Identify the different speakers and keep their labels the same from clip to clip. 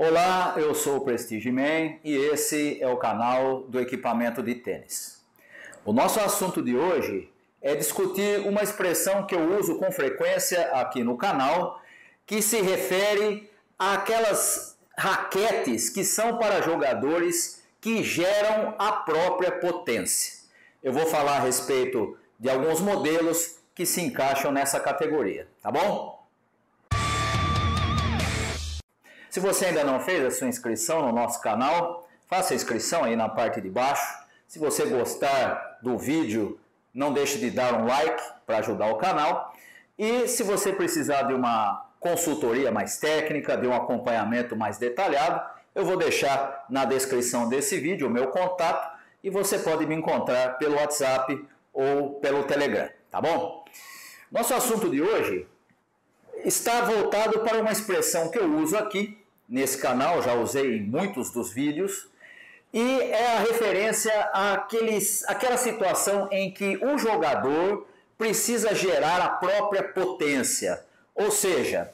Speaker 1: Olá, eu sou o Prestige Man e esse é o canal do equipamento de tênis. O nosso assunto de hoje é discutir uma expressão que eu uso com frequência aqui no canal, que se refere àquelas raquetes que são para jogadores que geram a própria potência. Eu vou falar a respeito de alguns modelos que se encaixam nessa categoria, tá bom? Se você ainda não fez a sua inscrição no nosso canal, faça a inscrição aí na parte de baixo. Se você gostar do vídeo, não deixe de dar um like para ajudar o canal. E se você precisar de uma consultoria mais técnica, de um acompanhamento mais detalhado, eu vou deixar na descrição desse vídeo o meu contato e você pode me encontrar pelo WhatsApp ou pelo Telegram, tá bom? Nosso assunto de hoje está voltado para uma expressão que eu uso aqui nesse canal, já usei em muitos dos vídeos, e é a referência àquela situação em que o jogador precisa gerar a própria potência. Ou seja,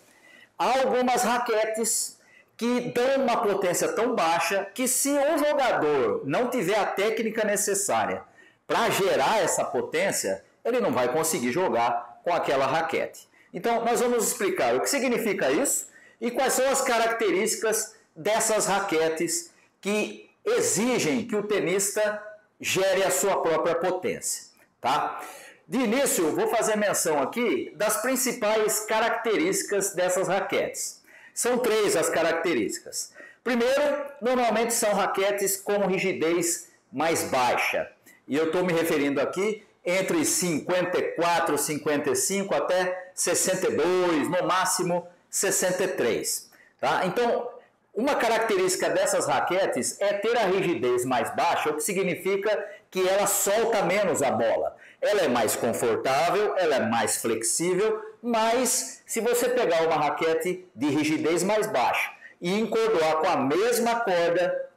Speaker 1: há algumas raquetes que dão uma potência tão baixa que se o jogador não tiver a técnica necessária para gerar essa potência, ele não vai conseguir jogar com aquela raquete. Então, nós vamos explicar o que significa isso e quais são as características dessas raquetes que exigem que o tenista gere a sua própria potência, tá? De início, vou fazer menção aqui das principais características dessas raquetes. São três as características. Primeiro, normalmente são raquetes com rigidez mais baixa. E eu estou me referindo aqui entre 54, 55 até 62, no máximo 63. Tá? Então, uma característica dessas raquetes é ter a rigidez mais baixa, o que significa que ela solta menos a bola. Ela é mais confortável, ela é mais flexível, mas se você pegar uma raquete de rigidez mais baixa e encordoar com a mesma corda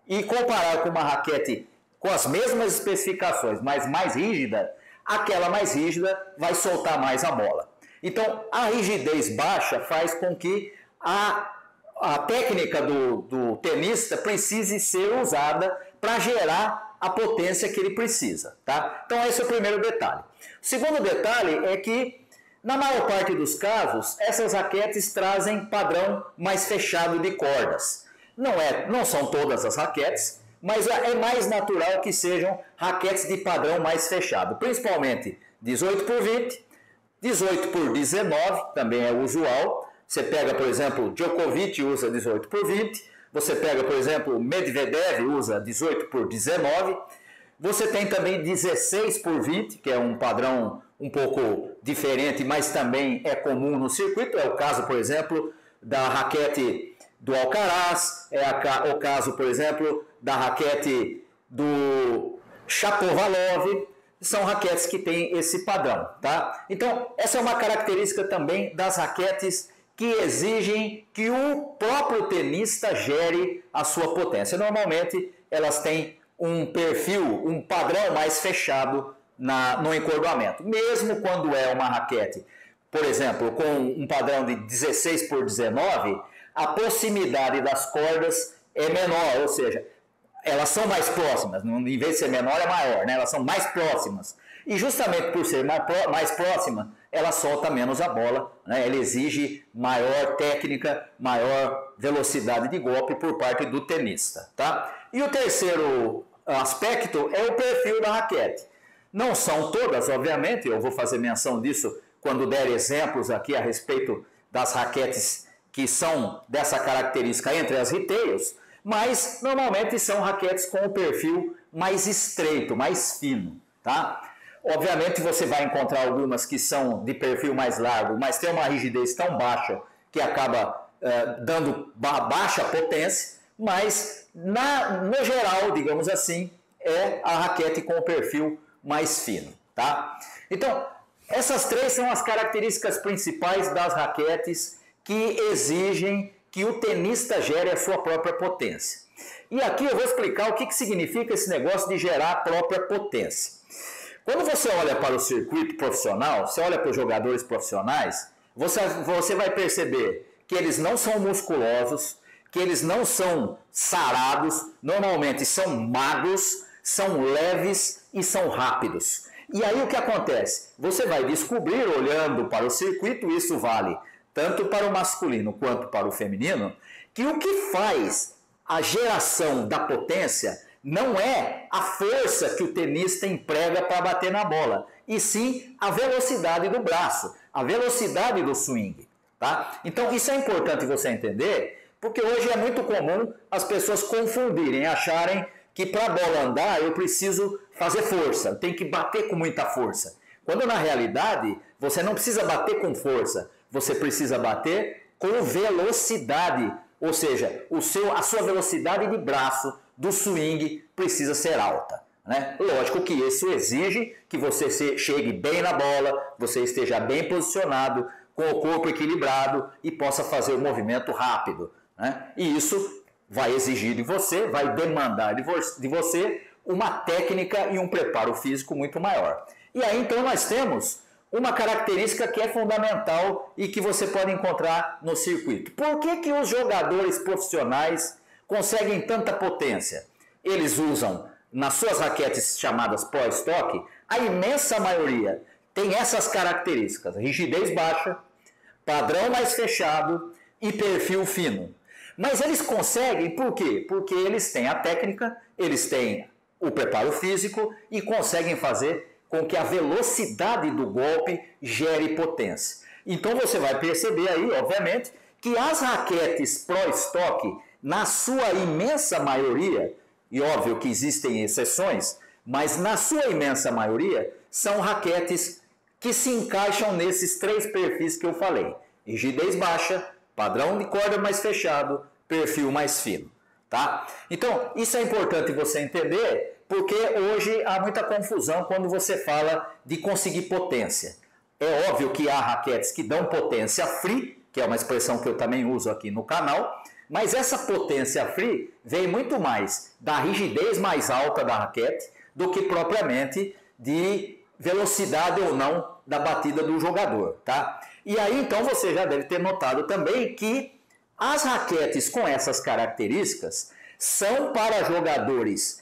Speaker 1: e comparar com uma raquete com as mesmas especificações, mas mais rígida, aquela mais rígida vai soltar mais a bola. Então, a rigidez baixa faz com que a técnica do tenista precise ser usada para gerar a potência que ele precisa, tá? Então, esse é o primeiro detalhe. O segundo detalhe é que, na maior parte dos casos, essas raquetes trazem padrão mais fechado de cordas. Não são todas as raquetes, mas é mais natural que sejam raquetes de padrão mais fechado, principalmente 18 por 20, 18 por 19, também é usual. Você pega, por exemplo, Djokovic usa 18 por 20, você pega, por exemplo, Medvedev usa 18 por 19, você tem também 16 por 20, que é um padrão um pouco diferente, mas também é comum no circuito. É o caso, por exemplo, da raquete do Alcaraz, é o caso, por exemplo, da raquete do Shapovalov. São raquetes que têm esse padrão, tá? Então, essa é uma característica também das raquetes que exigem que o próprio tenista gere a sua potência. Normalmente, elas têm um perfil, um padrão mais fechado no encordoamento. Mesmo quando é uma raquete, por exemplo, com um padrão de 16 por 19, a proximidade das cordas é menor, ou seja, elas são mais próximas, em vez de ser menor é maior, né? Elas são mais próximas. E justamente por ser mais próxima, ela solta menos a bola, né? Ela exige maior técnica, maior velocidade de golpe por parte do tenista, tá? E o terceiro aspecto é o perfil da raquete. Não são todas, obviamente, eu vou fazer menção disso quando der exemplos aqui a respeito das raquetes que são dessa característica entre as retails, mas normalmente são raquetes com o perfil mais estreito, mais fino, tá? Obviamente você vai encontrar algumas que são de perfil mais largo, mas tem uma rigidez tão baixa que acaba dando baixa potência, mas no geral, digamos assim, é a raquete com o perfil mais fino, tá? Então, essas três são as características principais das raquetes que exigem que o tenista gere a sua própria potência. E aqui eu vou explicar o que significa esse negócio de gerar a própria potência. Quando você olha para o circuito profissional, você olha para os jogadores profissionais, você vai perceber que eles não são musculosos, que eles não são sarados, normalmente são magros, são leves e são rápidos. E aí o que acontece? Você vai descobrir, olhando para o circuito, isso vale tanto para o masculino quanto para o feminino, que o que faz a geração da potência não é a força que o tenista emprega para bater na bola, e sim a velocidade do braço, a velocidade do swing. Tá? Então isso é importante você entender, porque hoje é muito comum as pessoas confundirem, acharem que para a bola andar eu preciso fazer força, tem que bater com muita força. Quando na realidade você não precisa bater com força, você precisa bater com velocidade, ou seja, a sua velocidade de braço do swing precisa ser alta. Né? Lógico que isso exige que você chegue bem na bola, você esteja bem posicionado, com o corpo equilibrado e possa fazer o movimento rápido. Né? E isso vai exigir de você, vai demandar de você uma técnica e um preparo físico muito maior. E aí então nós temos uma característica que é fundamental e que você pode encontrar no circuito. Por que os jogadores profissionais conseguem tanta potência? Eles usam nas suas raquetes chamadas Pro Stock, a imensa maioria tem essas características: rigidez baixa, padrão mais fechado e perfil fino. Mas eles conseguem, por quê? Porque eles têm a técnica, eles têm o preparo físico e conseguem fazer com que a velocidade do golpe gere potência. Então você vai perceber aí, obviamente, que as raquetes Pro Stock, na sua imensa maioria, e óbvio que existem exceções, mas na sua imensa maioria, são raquetes que se encaixam nesses três perfis que eu falei: rigidez baixa, padrão de corda mais fechado, perfil mais fino. Tá? Então, isso é importante você entender, porque hoje há muita confusão quando você fala de conseguir potência. É óbvio que há raquetes que dão potência free, que é uma expressão que eu também uso aqui no canal, mas essa potência free vem muito mais da rigidez mais alta da raquete do que propriamente de velocidade ou não da batida do jogador. Tá? E aí então você já deve ter notado também que as raquetes com essas características são para jogadores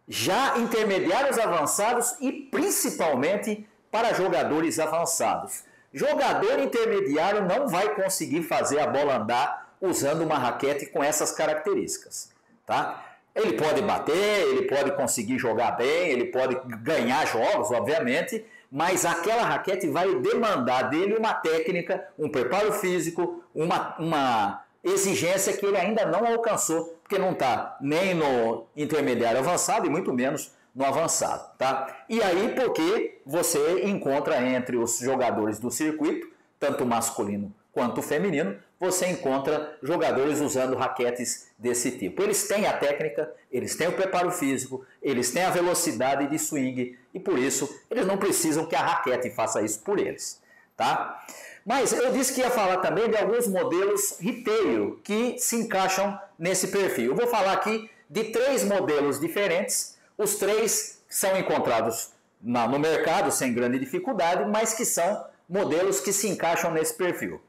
Speaker 1: já intermediários avançados e principalmente para jogadores avançados. Jogador intermediário não vai conseguir fazer a bola andar usando uma raquete com essas características. Tá? Ele pode bater, ele pode conseguir jogar bem, ele pode ganhar jogos, obviamente, mas aquela raquete vai demandar dele uma técnica, um preparo físico, uma exigência que ele ainda não alcançou, porque não está nem no intermediário avançado e muito menos no avançado. Tá? E aí porque você encontra entre os jogadores do circuito, tanto masculino quanto feminino, você encontra jogadores usando raquetes desse tipo. Eles têm a técnica, eles têm o preparo físico, eles têm a velocidade de swing e por isso eles não precisam que a raquete faça isso por eles. Tá? Mas eu disse que ia falar também de alguns modelos retail que se encaixam nesse perfil. Eu vou falar aqui de 3 modelos diferentes. Os 3 são encontrados no mercado sem grande dificuldade, mas que são modelos que se encaixam nesse perfil.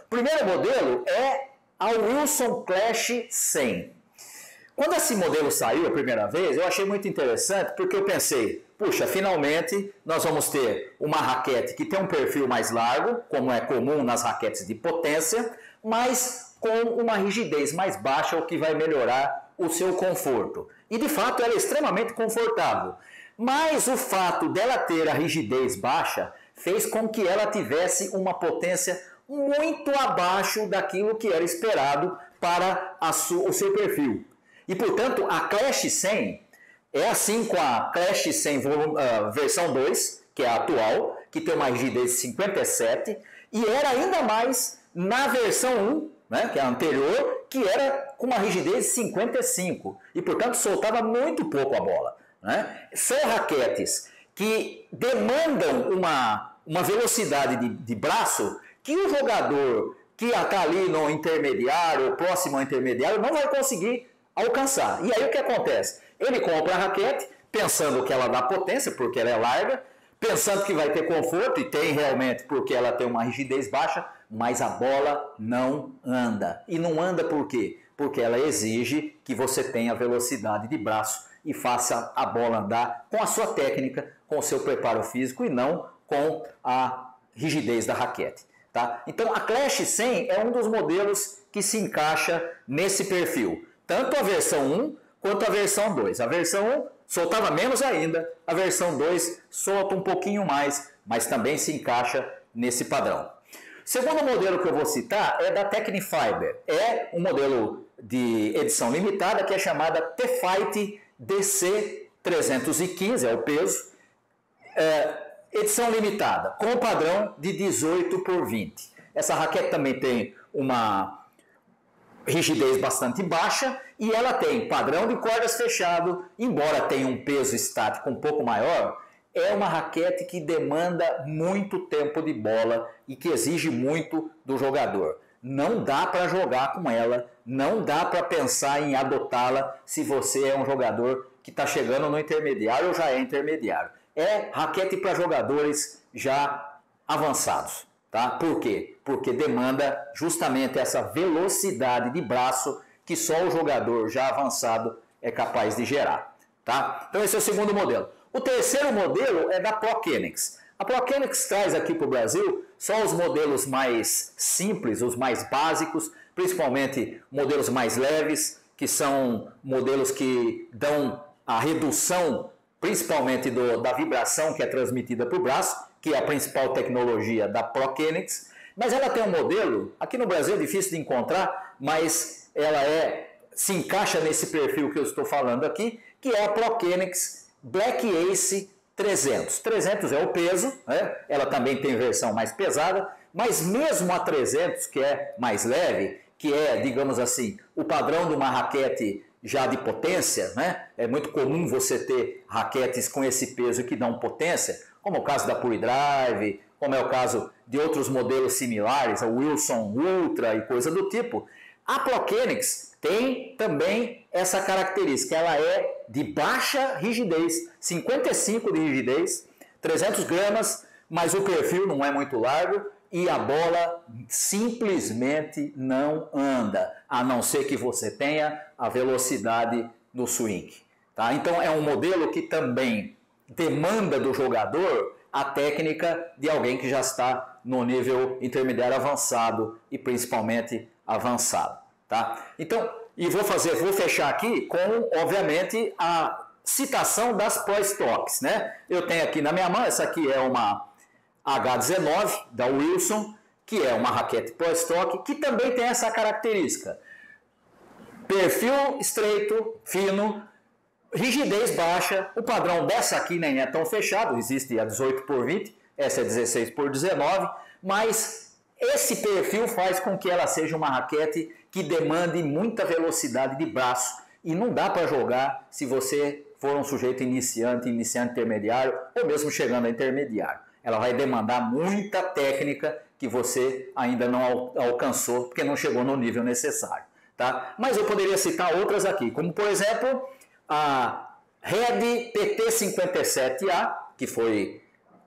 Speaker 1: O primeiro modelo é a Wilson Clash 100. Quando esse modelo saiu a primeira vez, eu achei muito interessante porque eu pensei, puxa, finalmente nós vamos ter uma raquete que tem um perfil mais largo, como é comum nas raquetes de potência, mas com uma rigidez mais baixa, o que vai melhorar o seu conforto. E de fato ela é extremamente confortável. Mas o fato dela ter a rigidez baixa fez com que ela tivesse uma potência muito abaixo daquilo que era esperado para o seu perfil. E, portanto, a Clash 100 é assim com a Clash 100 versão 2, que é a atual, que tem uma rigidez de 57, e era ainda mais na versão 1, né, que é a anterior, que era com uma rigidez de 55, e, portanto, soltava muito pouco a bola. Né? São raquetes que demandam uma velocidade de braço que o jogador que está ali no intermediário, ou próximo ao intermediário, não vai conseguir alcançar. E aí o que acontece? Ele compra a raquete, pensando que ela dá potência, porque ela é larga, pensando que vai ter conforto, e tem realmente, porque ela tem uma rigidez baixa, mas a bola não anda. E não anda por quê? porque ela exige que você tenha velocidade de braço e faça a bola andar com a sua técnica, com o seu preparo físico e não com a rigidez da raquete. Tá? Então a Clash 100 é um dos modelos que se encaixa nesse perfil, tanto a versão 1 quanto a versão 2. A versão 1 soltava menos ainda, a versão 2 solta um pouquinho mais, mas também se encaixa nesse padrão. O segundo modelo que eu vou citar é da Tecnifiber. É um modelo de edição limitada que é chamada T-Fight DC315, é o peso. Edição limitada, com o padrão de 18 por 20. Essa raquete também tem uma rigidez bastante baixa e ela tem padrão de cordas fechado, embora tenha um peso estático um pouco maior, é uma raquete que demanda muito tempo de bola e que exige muito do jogador. Não dá para jogar com ela, não dá para pensar em adotá-la se você é um jogador que está chegando no intermediário ou já é intermediário. É raquete para jogadores já avançados. Tá? Por quê? Porque demanda justamente essa velocidade de braço que só o jogador já avançado é capaz de gerar. Tá? Então esse é o segundo modelo. O terceiro modelo é da ProKennex. A ProKennex traz aqui para o Brasil só os modelos mais simples, os mais básicos, principalmente modelos mais leves, que são modelos que dão a redução principalmente da vibração que é transmitida para o braço, que é a principal tecnologia da ProKennex. Mas ela tem um modelo, aqui no Brasil é difícil de encontrar, mas ela se encaixa nesse perfil que eu estou falando aqui, que é a ProKennex Black Ace 300. 300 é o peso, né? Ela também tem versão mais pesada, mas mesmo a 300, que é mais leve, que é, digamos assim, o padrão de uma raquete já de potência, né? É muito comum você ter raquetes com esse peso que dão potência, como é o caso da Pure Drive, como é o caso de outros modelos similares, a Wilson Ultra e coisa do tipo. A ProKennex tem também essa característica, ela é de baixa rigidez, 55 de rigidez, 300 gramas, mas o perfil não é muito largo e a bola simplesmente não anda, a não ser que você tenha a velocidade no swing. Tá? Então é um modelo que também demanda do jogador a técnica de alguém que já está no nível intermediário avançado e principalmente avançado. Tá? Então, e vou fechar aqui com, obviamente, a citação das Pro Stocks, né? Eu tenho aqui na minha mão, essa aqui é uma H19 da Wilson, que é uma raquete Pro Stock, que também tem essa característica. Perfil estreito, fino, rigidez baixa. O padrão dessa aqui nem é tão fechado, existe a 18 por 20, essa é 16 por 19, mas esse perfil faz com que ela seja uma raquete que demande muita velocidade de braço e não dá para jogar se você for um sujeito iniciante intermediário ou mesmo chegando a intermediário. Ela vai demandar muita técnica que você ainda não alcançou porque não chegou no nível necessário. Tá? Mas eu poderia citar outras aqui, como por exemplo a Red PT57A, que foi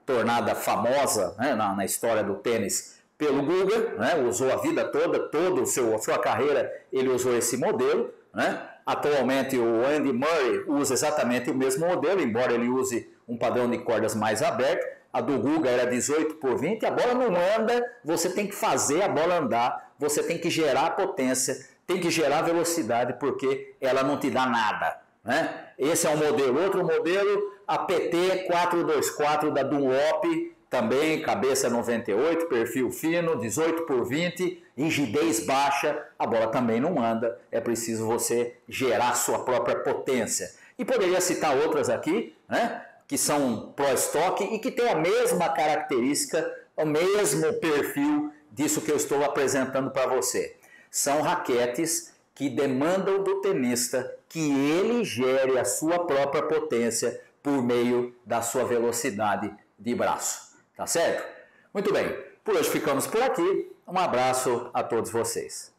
Speaker 1: tornada famosa, né, na história do tênis pelo Guga, né, usou a vida toda a sua carreira ele usou esse modelo. Né? Atualmente o Andy Murray usa exatamente o mesmo modelo, embora ele use um padrão de cordas mais aberto. A do Guga era 18 por 20, a bola não anda, você tem que fazer a bola andar, você tem que gerar potência, tem que gerar velocidade, porque ela não te dá nada. Né? Esse é um modelo. Outro modelo, a PT424 da Dunlop, também cabeça 98, perfil fino, 18 por 20, rigidez baixa, a bola também não anda, é preciso você gerar sua própria potência. E poderia citar outras aqui, né, que são Pro Stock e que tem a mesma característica, o mesmo perfil disso que eu estou apresentando para você. São raquetes que demandam do tenista que ele gere a sua própria potência por meio da sua velocidade de braço. Tá certo? Muito bem, por hoje ficamos por aqui. Um abraço a todos vocês.